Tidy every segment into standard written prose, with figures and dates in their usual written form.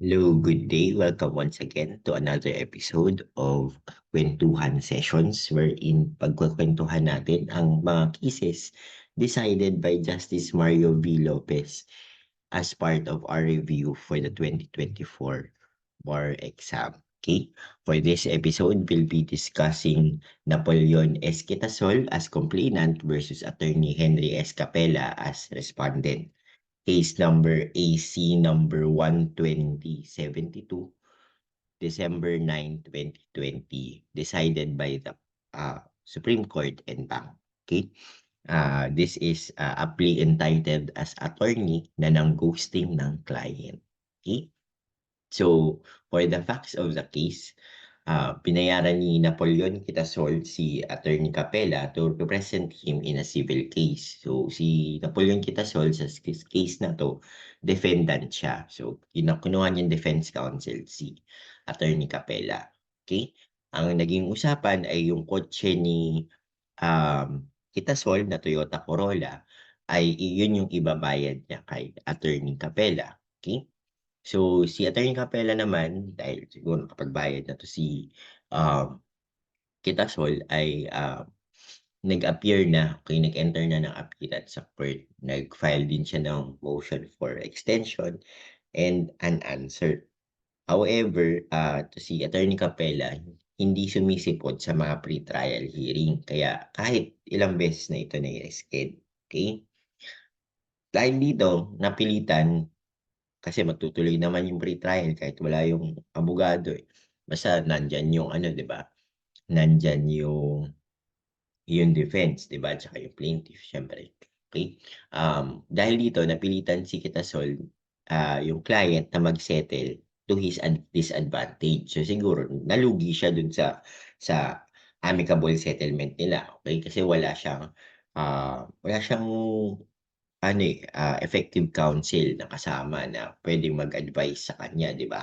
Hello, good day. Welcome once again to another episode of Kwentuhan Sessions wherein pagkukwentuhan natin ang mga cases decided by Justice Mario V. Lopez as part of our review for the 2024 bar exam. Okay? For this episode, we'll be discussing Napoleon S. Quitasol as complainant versus Attorney Henry S. Capella as respondent. Case number AC number 12072, December 9, 2020, decided by the Supreme Court and Bank. Okay? This is a plea entitled as attorney na nang ghosting ng client. Okay? So, for the facts of the case, pinayaran ni Napoleon Quitasol si Attorney Capella to represent him in a civil case. So, si Napoleon Quitasol sa case na to, defendant siya. So, kinuha niyang defense counsel si Attorney Capella. Okay? Ang naging usapan ay yung kotse ni Quitasol na Toyota Corolla ay yun yung ibabayad niya kay Attorney Capella. Okay? So, si Attorney Capella naman, dahil siguro nakapagbayad na to si Quitasol ay nag-appear na, okay, nag-enter na ng appearance sa court. Nag-file din siya ng motion for extension and unanswered. However, to si Attorney Capella, hindi sumisipot sa mga pre-trial hearing. Kaya kahit ilang beses na ito na-reschedule. Okay? Dahil dito, napilitan kasi magtutuloy naman yung pre-trial kahit wala yung abogado eh. Basta nandyan yung ano, 'di ba? Nandyan yung defense, 'di ba? Tsaka yung plaintiff, syempre. Okay? Dahil dito napilitan si Quitasol, yung client na mag-settle to his disadvantage. So siguro nalugi siya dun sa amicable settlement nila, okay? Kasi wala siyang effective counsel na kasama na pwedeng mag-advise sa kanya, 'di ba,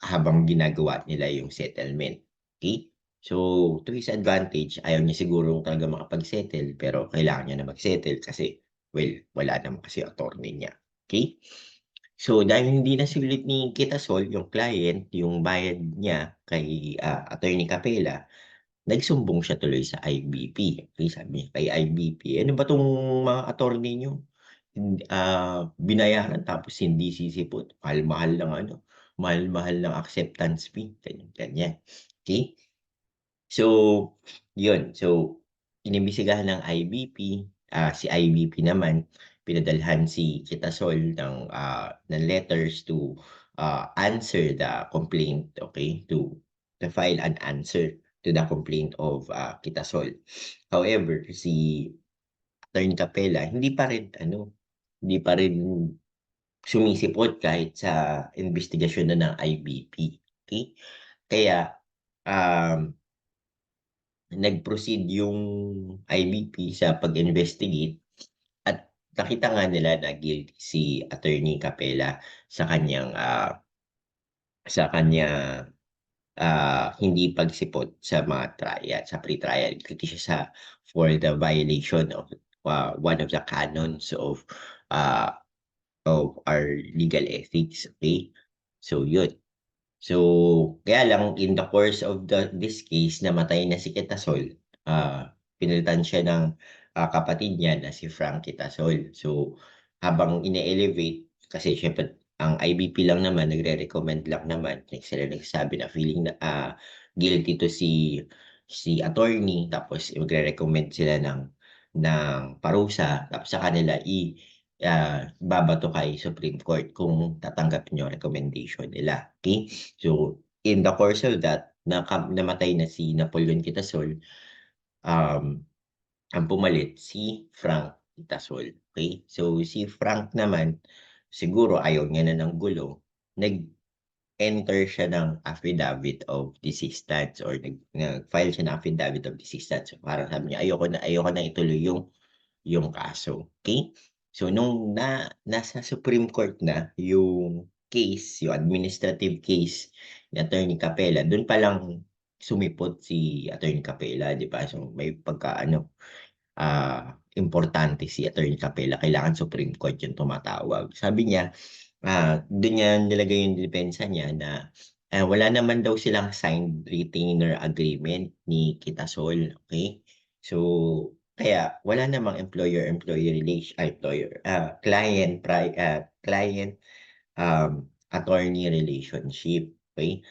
habang ginagawa nila yung settlement. Okay? So, to his advantage, ayaw niya siguro talaga makapag-settle pero kailangan niya na mag-settle kasi, well, wala naman kasi attorney niya. Okay? So, dahil hindi na sulit ni Quitasol, yung client, yung bayad niya kay Attorney Capella, nagsumbong siya tuloy sa IBP. Okay, sabi niya kay IBP, "Ano ba 'tong mga attorney niyo? Binayaran tapos hindi sisipot. Mahal-mahal ng ano, mahal-mahal ng acceptance fee." Ganyan, ganyan. Okay? So, yun. So, inimbestigahan ng IBP, si IBP naman, pinadalhan si Quitasol ng letters to answer the complaint, okay? To file an answer to the complaint of Quitasol. However, si Attorney Capella, hindi pa rin sumisipot kahit sa investigasyon na ng IBP. Okay? Kaya, um, nag-proceed yung IBP sa pag-investigate at nakita nga nila na guilty si Attorney Capella sa kanyang hindi pagsipot sa mga trial, sa pre-trial. Guilty siya for the violation of one of the canons of our legal ethics. Okay? So, yun. So, kaya lang in the course of this case, namatay na si Quitasol. Pinalitan siya ng kapatid niya na si Frank Quitasol. So, habang ine-elevate, kasi syempre ang IBP lang naman, nagre-recommend lang naman, sila nagsasabi na feeling na guilty to si attorney, tapos magre-recommend sila ng parusa, tapos sa kanila babato kay Supreme Court kung tatanggapin yung recommendation nila. Okay? So, in the course of that, namatay na si Napoleon Quitasol, ang pumalit si Frank Quitasol. Okay? So, si Frank naman, siguro ayaw niya na ng gulo, nag-enter siya ng affidavit of desistance or nag-file siya ng affidavit of desistance. So, parang sabi niya, ayoko na ituloy yung kaso. Okay? So, nung nasa Supreme Court na yung case, yung administrative case ni Attorney Capella, doon pa lang sumipot si Attorney Capella, di ba? So, may importante si Attorney Capella, kailangan Supreme Court yung tumatawag. Sabi niya, Doon niya nilagay yung depensa niya na wala naman daw silang signed retainer agreement ni Kitasol, okay? So, kaya wala namang employer-employee relation, client attorney relationship, okay?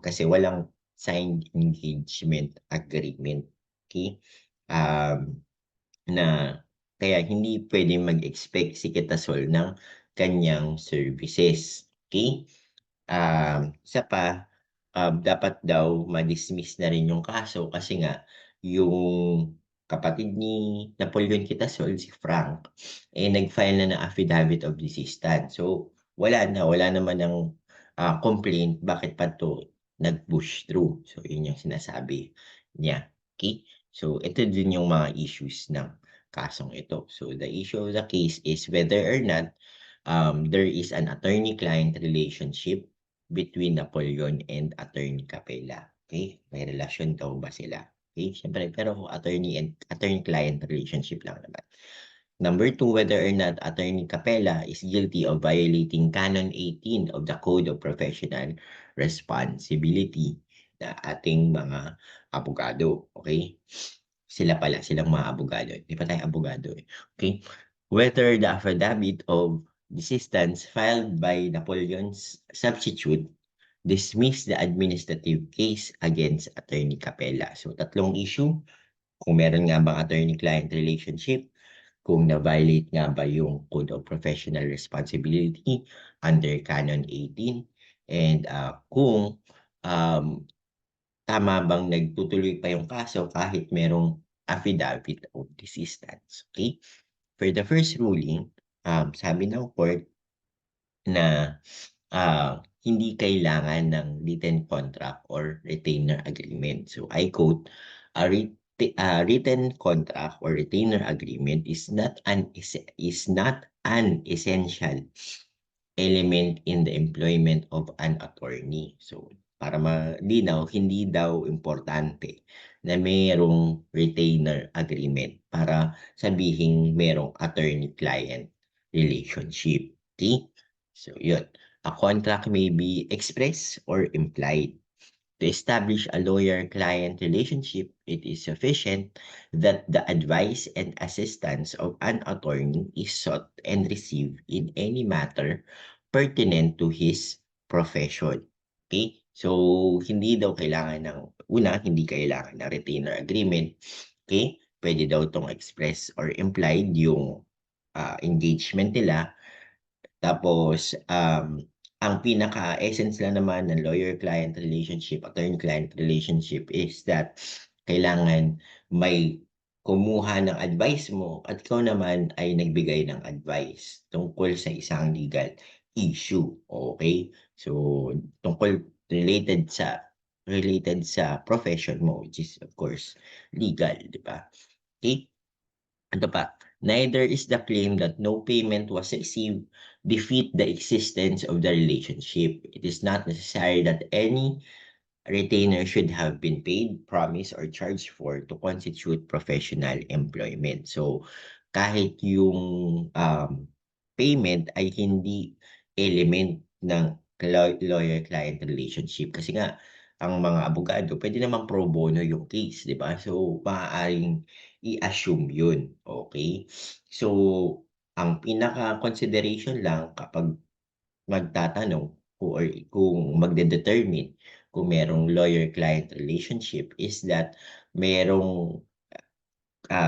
Kasi walang signed engagement agreement, okay? Um, na kaya hindi pwedeng mag-expect si Kitasol ng kanyang services, okay? Isa pa, dapat daw ma-dismiss na rin yung kaso kasi nga yung kapatid ni Napoleon Kitasol, si Frank, nag-file na ng affidavit of desistance. So, wala naman ng complaint, bakit pa to nag-push through. So, yun yung sinasabi niya. Okay? So, ito din yung mga issues ng kasong ito. So, the issue of the case is whether or not there is an attorney-client relationship between Napoleon and Attorney Capella. Okay? May relasyon daw ba sila? Okay? Siyempre, pero attorney-client relationship lang naman. Number 2, whether or not Attorney Capella is guilty of violating Canon 18 of the Code of Professional Responsibility na ating mga abogado. Okay? Silang mga abogado. Di pa tayo abogado eh. Okay? Whether the affidavit of desistance filed by Napoleon's substitute dismiss the administrative case against Attorney Capella. So, tatlong issue. Kung meron nga bang attorney-client relationship, kung na-violate nga ba yung Code of Professional Responsibility under Canon 18, and kung um, tama bang nagtutuloy pa yung kaso kahit merong affidavit of desistance. Okay? For the first ruling, sabi ng court na hindi kailangan ng written contract or retainer agreement. So I quote, written contract or retainer agreement is not an essential element in the employment of an attorney. So para malinaw, hindi daw importante na mayroong retainer agreement para sabihing merong attorney-client relationship. Okay? So yun. A contract may be express or implied. To establish a lawyer-client relationship, it is sufficient that the advice and assistance of an attorney is sought and received in any matter pertinent to his profession. Okay? So, hindi daw kailangan hindi kailangan ng retainer agreement. Okay? Pwede daw itong express or implied yung engagement nila. Tapos, ang pinaka-essence lang naman ng lawyer-client relationship, attorney-client relationship is that kailangan may kumuha ng advice mo at ikaw naman ay nagbigay ng advice tungkol sa isang legal issue. Okay? So, related sa profession mo, which is of course legal, di ba? Okay? Ano pa? Neither is the claim that no payment was received defeat the existence of the relationship. It is not necessary that any retainer should have been paid, promised, or charged for to constitute professional employment. So, kahit yung payment ay hindi element ng lawyer-client relationship. Kasi nga, ang mga abogado, pwede naman pro bono yung case, di ba? So, maaaring i-assume yun. Okay? So, ang pinaka-consideration lang kapag magtatanong or kung magde-determine kung merong lawyer-client relationship is that merong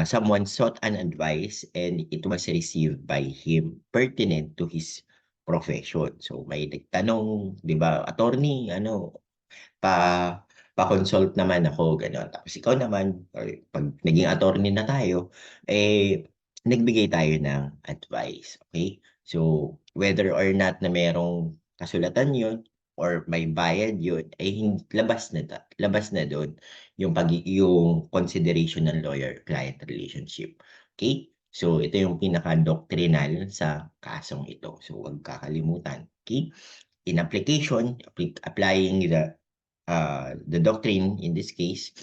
someone sought an advice and it was received by him pertinent to his profession. So may nagtanong, 'di ba, attorney, pa pa-consult naman ako, gano'n. Tapos ikaw naman, or 'pag naging attorney na tayo, nagbigay tayo ng advice, okay? So, whether or not na merong kasulatan yun or may bayad yun, ay labas na doon yung consideration ng lawyer-client relationship. Okay? So, ito yung pinaka-doctrinal sa kasong ito. So, huwag kakalimutan. Okay? In application, applying the doctrine in this case,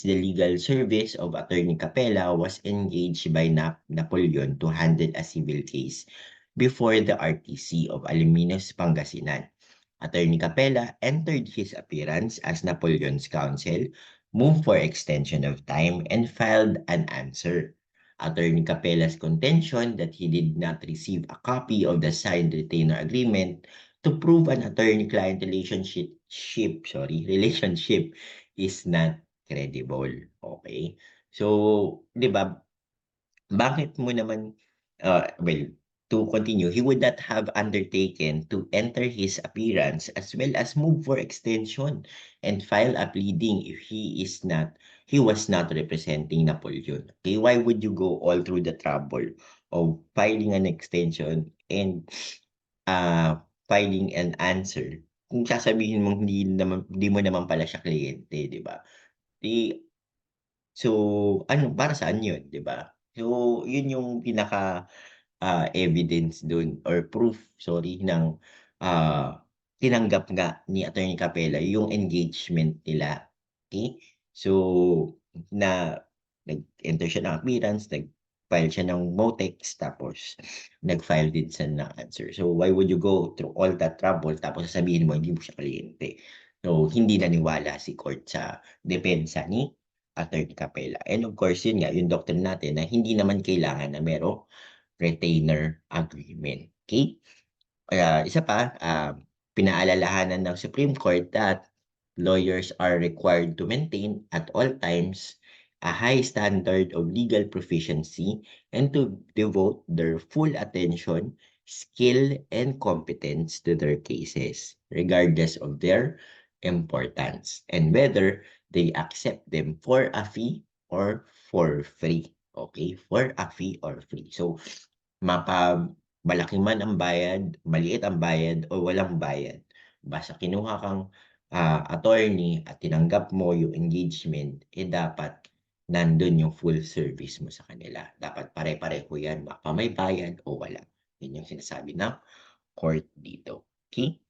the legal service of Attorney Capella was engaged by Napoleon to handle a civil case before the RTC of Alaminos, Pangasinan. Attorney Capella entered his appearance as Napoleon's counsel, moved for extension of time, and filed an answer. Attorney Capella's contention that he did not receive a copy of the signed retainer agreement to prove an attorney-client relationship is not credible. Okay? So, 'di ba, bakit mo naman, well, to continue, he would not have undertaken to enter his appearance as well as move for extension and file a pleading if he was not representing Napoleon. Okay, why would you go all through the trouble of filing an extension and filing an answer kung sasabihin mong hindi mo naman pala siya kliyente, 'di ba? Di So, ano, para saan yun, 'di ba? So, yun yung pinaka, evidence dun or proof, sorry, ng, tinanggap nga ni Attorney Capella yung engagement nila, okey? So, na nag-enter siya ng appearance, nag-file siya ng MOTEX, tapos nag-file din siya ng answer. So, why would you go through all that trouble tapos sasabihin mo hindi mo siya kliyente? So, hindi naniwala si court sa depensa ni Attorney Capella. And of course, yun nga, yung doctrine natin na hindi naman kailangan na merong retainer agreement. Okay? Kaya isa pa, pinaalalahanan ng Supreme Court that lawyers are required to maintain at all times a high standard of legal proficiency and to devote their full attention, skill, and competence to their cases, regardless of their importance and whether they accept them for a fee or for free. Okay? For a fee or free. So, malaki man ang bayad, maliit ang bayad, o walang bayad. Basta kinuha kang attorney at tinanggap mo yung engagement, dapat nandun yung full service mo sa kanila. Dapat pare-pareho yan, baka may bayad o wala. Yun yung sinasabi ng court dito. Okay?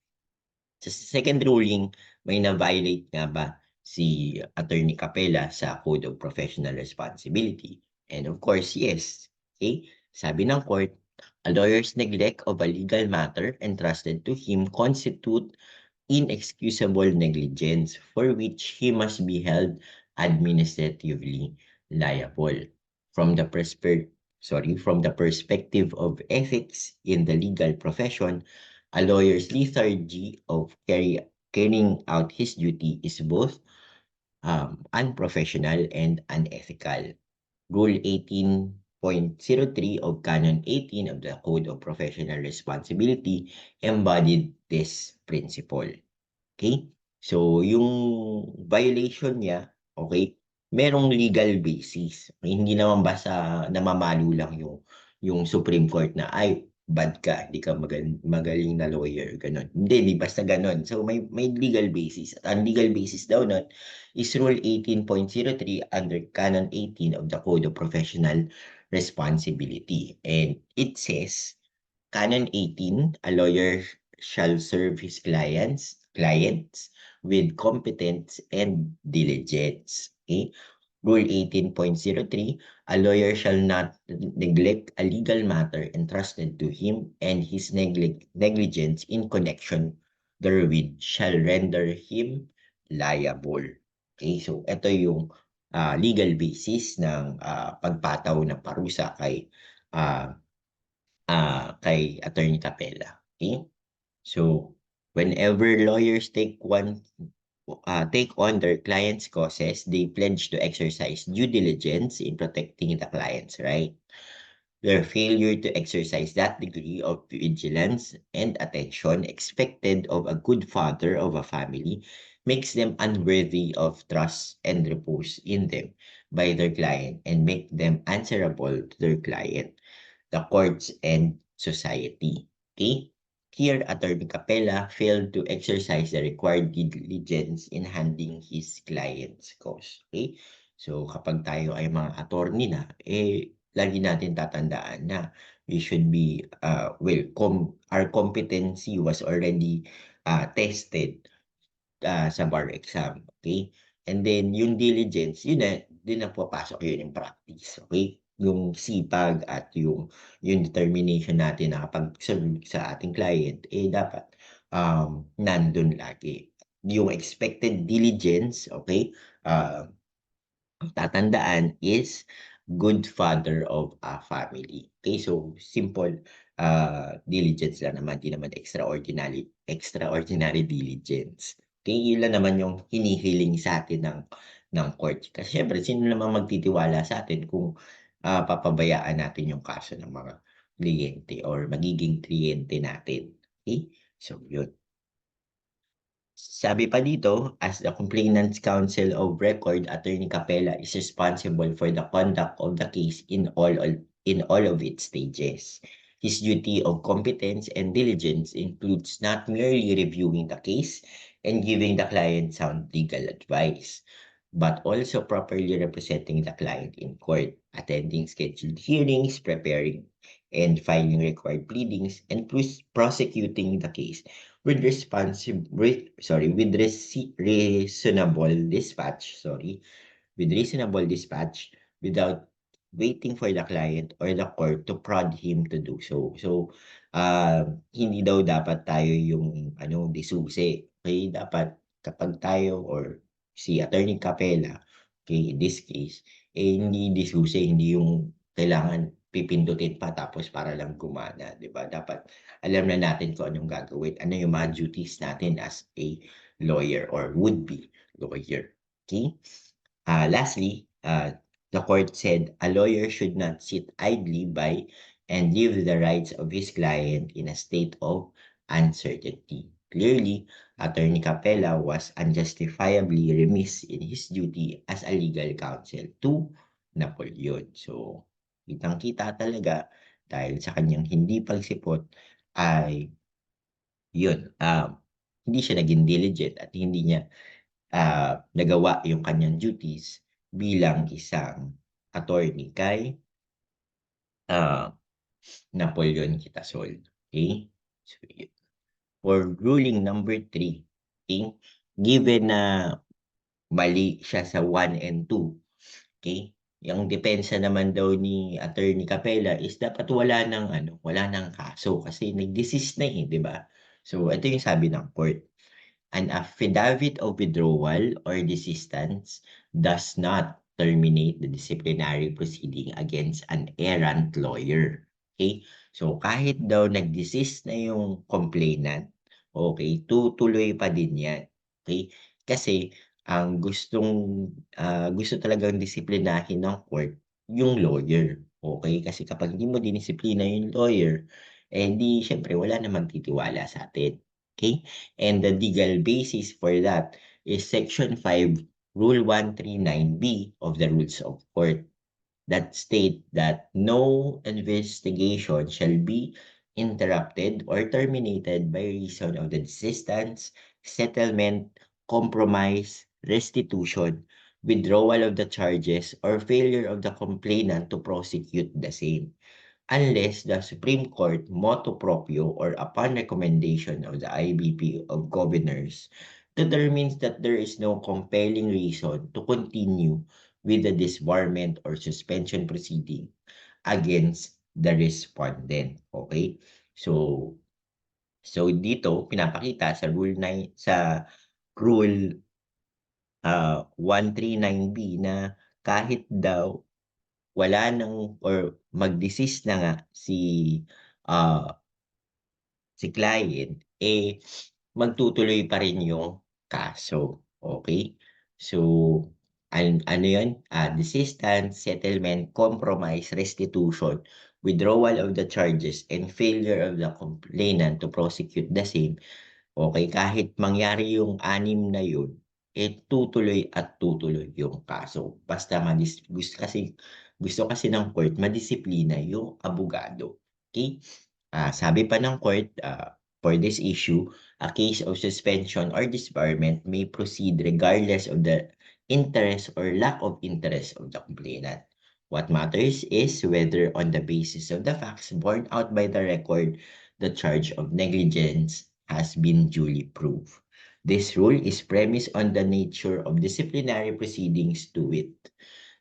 Sa second ruling, may na-violate nga ba si Attorney Capella sa Code of Professional Responsibility? And of course, yes. Okay? Sabi ng court, a lawyer's neglect of a legal matter entrusted to him constitute inexcusable negligence for which he must be held administratively liable. From the from the perspective of ethics in the legal profession, a lawyer's lethargy of carrying out his duty is both unprofessional and unethical. Rule 18.03 of Canon 18 of the Code of Professional Responsibility embodied this principle. Okay? So, yung violation niya, okay, merong legal basis. Okay? Hindi naman basta namamalo lang yung Supreme Court na, ay, bad ka, hindi ka magaling na lawyer, ganun. Hindi, di basta ganun. So, may legal basis. At ang legal basis daw nun is Rule 18.03 under Canon 18 of the Code of Professional Responsibility. And it says, Canon 18, a lawyer shall serve his clients with competence and diligence. Okay? Rule 18.03, a lawyer shall not neglect a legal matter entrusted to him, and his negligence in connection therewith shall render him liable. Okay, so ito yung legal basis ng pagpataw ng parusa kay Attorney Capella. Okay? So, whenever lawyers take on their clients' causes, they pledge to exercise due diligence in protecting the client's right. Their failure to exercise that degree of vigilance and attention expected of a good father of a family makes them unworthy of trust and repose in them by their client and make them answerable to their client, the courts, and society. Okay? Here, Attorney Capella failed to exercise the required diligence in handling his client's cause. Okay? So, kapag tayo ay mga attorney na, lagi natin tatandaan na we should be, our competency was already tested sa bar exam. Okay? And then, yung diligence, yun na, din na papasok yun in practice. Okay? yung sipag at yung determination natin na kapag sa ating client, dapat nandun lagi. Yung expected diligence, okay? Ang tatandaan is good father of a family. Okay, so simple diligence lang naman, di naman extraordinary diligence. Okay, yun lang naman yung hinihiling sa atin ng court. Kasi syempre, sino naman magtitiwala sa atin kung papabayaan natin yung kaso ng mga kliyente or magiging kliyente natin. Okay? So, yun. Sabi pa dito, as the complainant's counsel of record, Attorney Capella is responsible for the conduct of the case in all of its stages. His duty of competence and diligence includes not merely reviewing the case and giving the client sound legal advice, but also properly representing the client in court, attending scheduled hearings, preparing and filing required pleadings, and prosecuting the case with reasonable dispatch, with reasonable dispatch without waiting for the client or the court to prod him to do so. So, hindi daw dapat tayo yung disusi. Okay, dapat kapag tayo or si Attorney Capella, okay, in this case, hindi disusi, hindi yung kailangan pipindutin pa tapos para lang gumana, di ba? Dapat alam na natin kung anong gagawin, ano yung mga duties natin as a lawyer or would-be lawyer. Okay? Lastly, the court said a lawyer should not sit idly by and leave the rights of his client in a state of uncertainty. Clearly, Attorney Capella was unjustifiably remiss in his duty as a legal counsel to Napoleon. So, kitang-kita talaga dahil sa kanyang hindi pagsipot ay yun, hindi siya naging diligent at hindi niya nagawa yung kanyang duties bilang isang attorney kay Napoleon Quitasol. Okay? So, for ruling number 3, okay? Given na mali siya sa 1 and 2, okay? Yung depensa naman daw ni Attorney Capella is dapat wala ng kaso kasi nag-desist na 'di ba? So, ito yung sabi ng court. An affidavit of withdrawal or desistance does not terminate the disciplinary proceeding against an errant lawyer. Okay? So, kahit daw nag-desist na yung complainant, okay, tutuloy pa din yan. Okay? Kasi, ang gusto talagang disiplinahin ng court, yung lawyer. Okay? Kasi kapag hindi mo dinisiplina yung lawyer, di syempre wala na magtitiwala sa atin. Okay? And the legal basis for that is Section 5, Rule 139B of the Rules of Court that state that no investigation shall be interrupted or terminated by reason of the desistance, settlement, compromise, restitution, withdrawal of the charges, or failure of the complainant to prosecute the same unless the Supreme Court motu proprio or upon recommendation of the IBP of Governors determines that there is no compelling reason to continue with the disbarment or suspension proceeding against the respondent. Okay? So, dito pinapakita sa rule 139B na kahit daw wala nang or mag-desist na nga ah, si client, magtutuloy pa rin yung kaso, okay? So, ano yun? Desistance, settlement, compromise, restitution, withdrawal of the charges, and failure of the complainant to prosecute the same. Okay, kahit mangyari yung 6 na yun, tutuloy at tutuloy yung kaso. Basta gusto kasi ng court madisiplina yung abogado. Okay? Sabi pa ng court, for this issue, a case of suspension or disbarment may proceed regardless of the interest or lack of interest of the complainant. What matters is whether on the basis of the facts borne out by the record, the charge of negligence has been duly proved. This rule is premised on the nature of disciplinary proceedings to wit.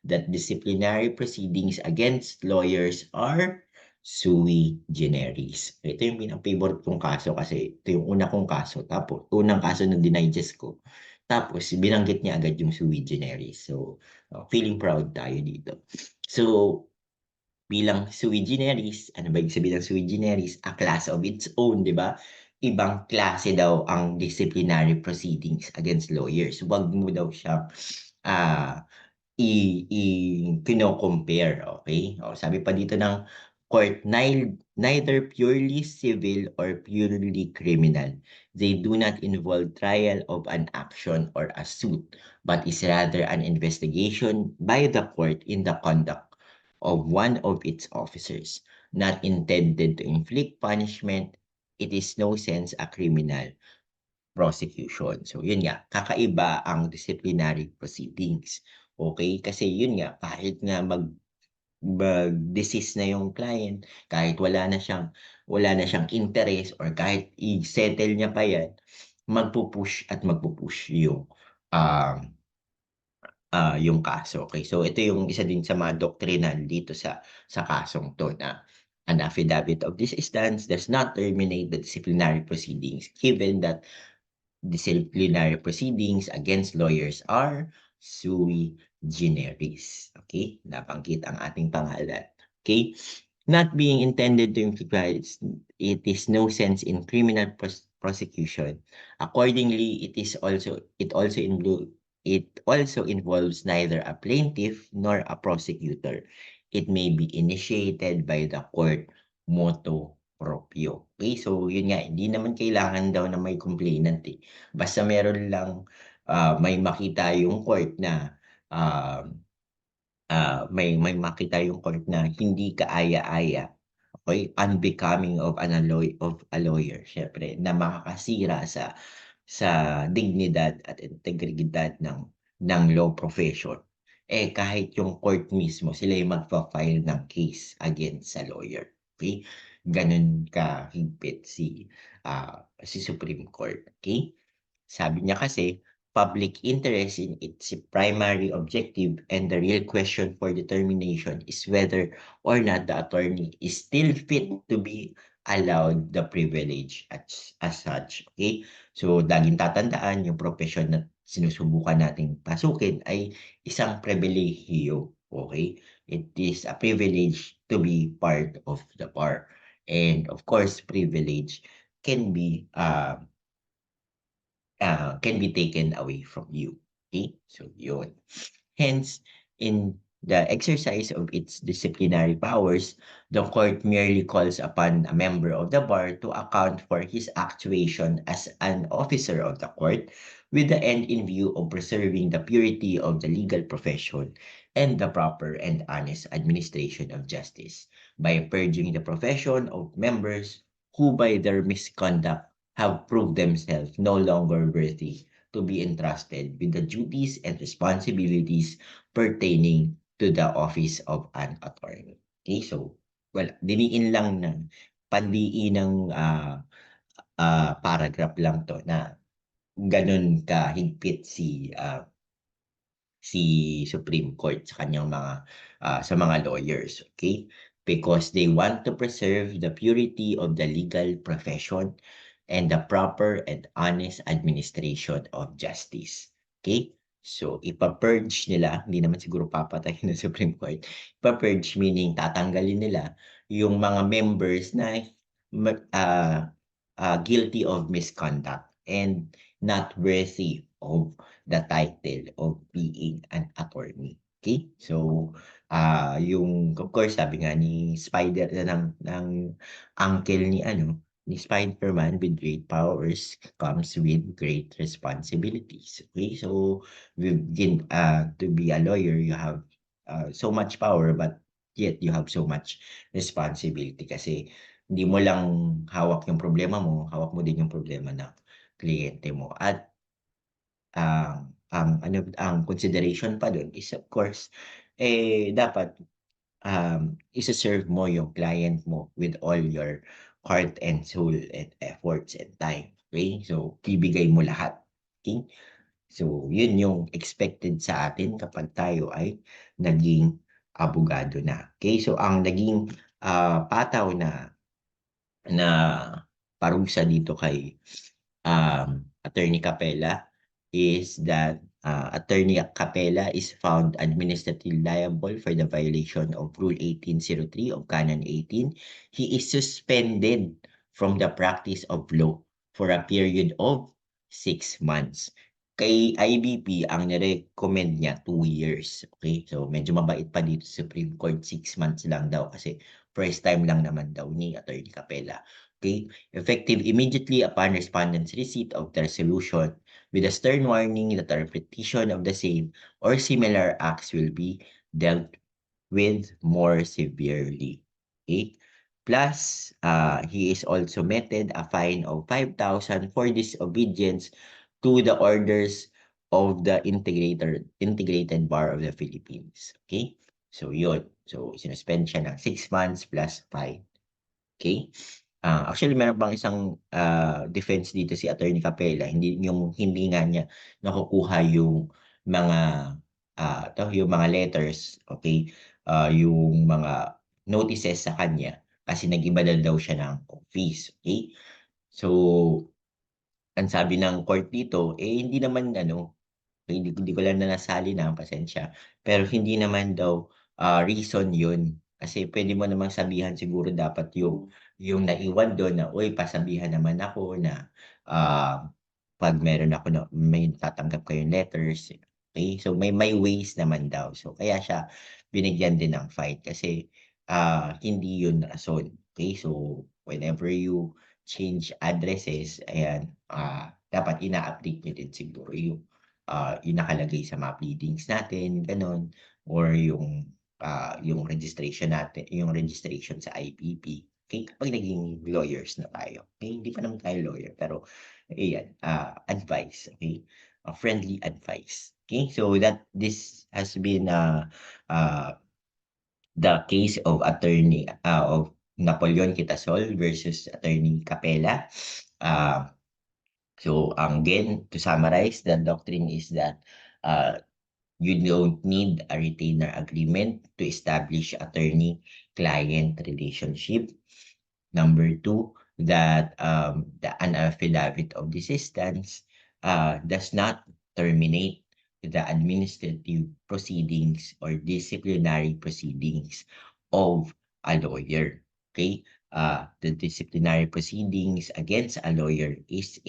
that disciplinary proceedings against lawyers are sui generis. Ito yung pinaka-favorite kong kaso kasi ito yung una kong kaso. Tapos, unang kaso na dinigest ko. Tapos, binanggit niya agad yung sui generis. So, feeling proud tayo dito. So, bilang sui generis, ano ba yung sabihin ng sui generis? A class of its own, di ba? Ibang klase daw ang disciplinary proceedings against lawyers. Huwag mo daw siya kino-compare, okay? O, sabi pa dito ng court, neither purely civil or purely criminal. They do not involve trial of an action or a suit, but is rather an investigation by the court in the conduct of one of its officers, not intended to inflict punishment. It is no sense a criminal prosecution. So, yun nga, kakaiba ang disciplinary proceedings. Okay? Kasi yun nga, kahit nga mag-desist na yung client, kahit wala na siyang interest or kahit i-settle niya pa yan, magpupush at magpupush um, yung kaso. Okay? So, ito yung isa din sa mga doctrinal dito sa kasong to na an affidavit of this stance does not terminate the disciplinary proceedings given that disciplinary proceedings against lawyers are sui generis. Okay? Nabanggit ang ating pangalan. Okay? Not being intended to inflict, it is no sense in criminal prosecution. Accordingly, it also involves neither a plaintiff nor a prosecutor. It may be initiated by the court motu proprio. Okay, so yun nga, hindi naman kailangan daw na may complainant eh. Basta meron lang may makita yung court na may makita yung court na hindi kaaya-aya, okay, unbecoming of a lawyer, syempre, na makakasira sa dignidad at integridad ng law profession. Eh kahit yung court mismo, sila yung magfa-file ng case against sa lawyer. Okay? Ganun kahigpit si Supreme Court. Okay? Sabi niya kasi, public interest in its primary objective and the real question for determination is whether or not the attorney is still fit to be allowed the privilege as such. Okay? So, laging tatandaan yung profession na sinusubukan nating pasukin ay isang pribilehiyo. Okay? It is a privilege to be part of the bar. And of course, privilege can be taken away from you. Okay? So, yun. Hence, in the exercise of its disciplinary powers, the court merely calls upon a member of the bar to account for his actuation as an officer of the court with the end in view of preserving the purity of the legal profession and the proper and honest administration of justice by purging the profession of members who by their misconduct have proved themselves no longer worthy to be entrusted with the duties and responsibilities pertaining to the office of an attorney. Okay, so, well, diniin lang ng pandiinang paragraph lang to na ganun kahigpit si Supreme Court sa kanyang sa mga lawyers, okay? Because they want to preserve the purity of the legal profession and the proper and honest administration of justice. Okay? So, ipa-purge nila, hindi naman siguro papatayin ng Supreme Court. Ipa-purge meaning tatanggalin nila yung mga members na guilty of misconduct and not worthy of the title of being an attorney. Okay? So, of course, sabi nga ni Spider ng uncle ni Spider-Man, with great powers comes with great responsibilities. Okay? So, to be a lawyer, you have so much power, but yet you have so much responsibility kasi hindi mo lang hawak yung problema mo, hawak mo din yung problema ng kliyente mo. At ang consideration pa dun is of course, dapat ise-serve mo yung client mo with all your heart and soul and efforts and time. Okay? So, ibigay mo lahat. Okay? So, yun yung expected sa atin kapag tayo ay naging abogado na. Okay? So, ang naging pataw na parusa dito kay Attorney Capella is that Attorney Capella is found administratively liable for the violation of Rule 1803 of Canon 18. He is suspended from the practice of law for a period of 6 months. Kay IBP, ang nirecommend niya 2 years. Okay? So, medyo mabait pa dito sa Supreme Court, 6 months lang daw kasi first time lang naman daw ni Attorney Capella. Okay? Effective immediately upon respondent's receipt of the resolution with a stern warning that the repetition of the same or similar acts will be dealt with more severely. Okay? Plus, he is also meted a fine of 5,000 for disobedience to the orders of the integrated bar of the Philippines. Okay? So, yun. So, sinuspend siya ng 6 months plus fine. Okay? Actually meron pang isang defense dito si Attorney Capella, hindi nga niya nakukuha yung mga yung mga letters, okay? Yung mga notices sa kanya kasi nag-iba na daw siya ng office, okay? So, ang sabi ng court dito, hindi naman hindi ko lang na nasali na, pasensya. Pero hindi naman daw reason yun. Kasi pwede mo namang sabihan siguro dapat yung naiwan doon na, uy, pasabihan naman ako na ah, pag meron ako na may tatanggap kayong letters. Okay? So may ways naman daw. So kaya siya binigyan din ng fine kasi hindi yun rason. Okay? So whenever you change addresses, ayan, dapat ina-update niyo din siguro yung nakalagay sa mga pleadings natin, gano'n, or yung registration natin, yung registration sa IPP. Okay, kapag naging lawyers na tayo. Okay, hindi pa naman tayo lawyer, pero ayan, advice, okay? Friendly advice. Okay, so this has been the case of of Napoleon Quitasol versus Attorney Capella. So again, to summarize, the doctrine is that uh, you don't need a retainer agreement to establish attorney-client relationship. Number two, that an affidavit of desistance does not terminate the administrative proceedings or disciplinary proceedings of a lawyer. Okay? The disciplinary proceedings against a lawyer is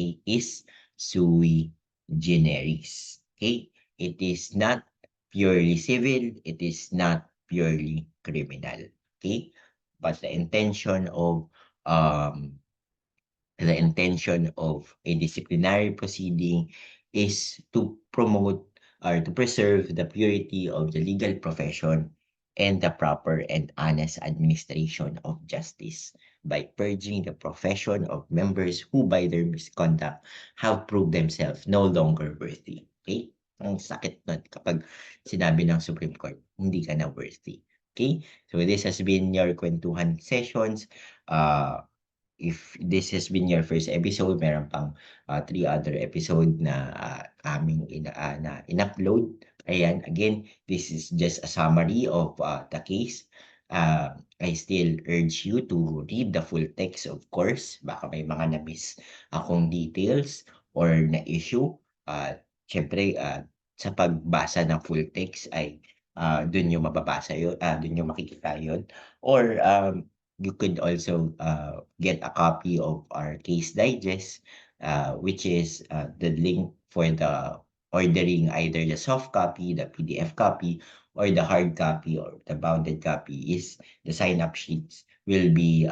sui generis. Okay? It is not purely civil, it is not purely criminal. Okay? But um, the intention of a disciplinary proceeding is to promote or to preserve the purity of the legal profession and the proper and honest administration of justice by purging the profession of members who by their misconduct have proved themselves no longer worthy. Okay? Ang sakit nun kapag sinabi ng Supreme Court, hindi ka na worthy. Okay? So this has been your kwentuhan sessions. If this has been your first episode, meron pang 3 other episode na in-upload. Ayan, again, this is just a summary of the case. I still urge you to read the full text, of course. Baka may mga na-miss akong details or na-issue. Siyempre, sa pagbasa ng full text ay dun yung mababasa yun, dun yung makikita yun. Or you could also get a copy of our case digest, which is the link for the ordering either the soft copy, the PDF copy, or the hard copy or the bounded copy is the sign-up sheets will be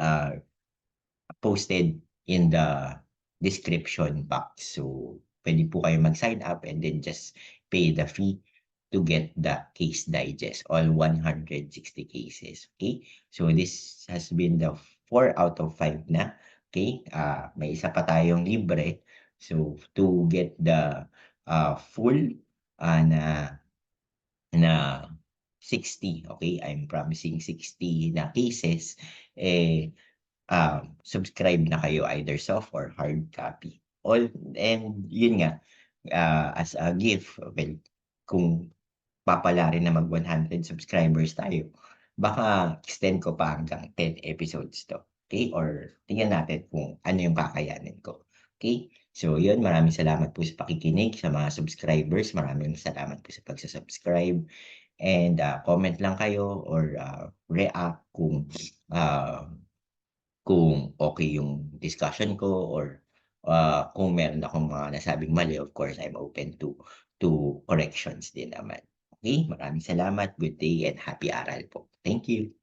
posted in the description box. So, pwede po kayo mag-sign up and then just pay the fee to get the case digest, all 160 cases. Okay? So, this has been the 4 out of 5 na. Okay? May isa pa tayong libre. So, to get the full na 60, okay? I'm promising 60 na cases. Subscribe na kayo either soft or hard copy. And yun nga, as a gift. Well, kung papala rin na mag-100 subscribers tayo, baka extend ko pa hanggang 10 episodes 'to, okey? Or tingnan natin kung ano yung kakayanin ko, okey? So yun, maraming salamat po sa pakikinig sa mga subscribers, maraming salamat po sa pagsu-subscribe and, comment lang kayo or, react ah, kung okey yung discussion ko or, kung meron akong mga nasabing mali, of course, I'm open to corrections din naman. Okey, maraming salamat, good day and happy aral po. Thank you.